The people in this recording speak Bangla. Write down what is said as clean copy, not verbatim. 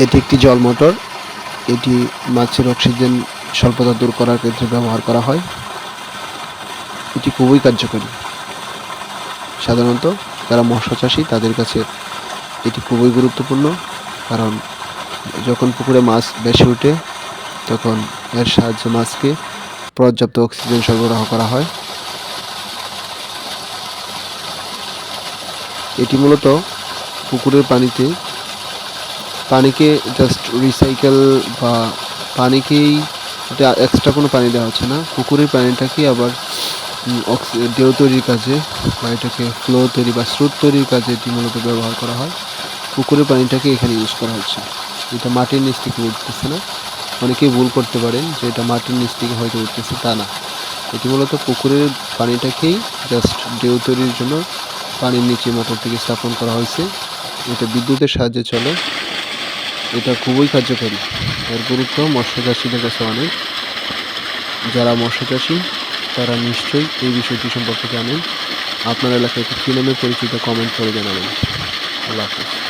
এটি একটি জল মোটর। এটি মাছের অক্সিজেন স্বল্পতা দূর করার ক্ষেত্রে ব্যবহার করা হয়। এটি খুবই কার্যকরী। সাধারণত যারা মৎস্য চাষী তাদের কাছে এটি খুবই গুরুত্বপূর্ণ, কারণ যখন পুকুরে মাছ বেশি ওঠে তখন এর সাহায্যে মাছকে পর্যাপ্ত অক্সিজেন সরবরাহ করা হয়। এটি মূলত পুকুরের পানিকে জাস্ট রিসাইকেল বা পানিকেই, এটা এক্সট্রা কোনো পানি দেওয়া হচ্ছে না, পুকুরের পানিটাকে আবার ঢেউ তৈরির কাজে বা এটাকে ফ্লো তৈরি বা স্রোত তৈরির কাজে এটি মূলত ব্যবহার করা হয়। পুকুরের পানিটাকে এখানে ইউজ করা হচ্ছে। এটা মাটির নিচ থেকে উঠতেছে না। অনেকেই ভুল করতে পারেন যে এটা মাটির নিচ থেকে হয়তো উঠতেছে, তা না। এটি মূলত পুকুরের পানিটাকেই জাস্ট ঢেউ তৈরির জন্য পানির নিচে মোটর থেকে স্থাপন করা হয়েছে। এটা বিদ্যুতের সাহায্যে চলে। এটা খুবই কার্যকরী। এর গুরুত্ব মৎস্য চাষীদের কাছে অনেক। যারা মৎস্য চাষী তারা নিশ্চয়ই এই বিষয়টি সম্পর্কে জানেন। আপনার এলাকায় এটি কী নামে পরিচিত কমেন্ট করে জানাবেন। আল্লাহ হাফেজ।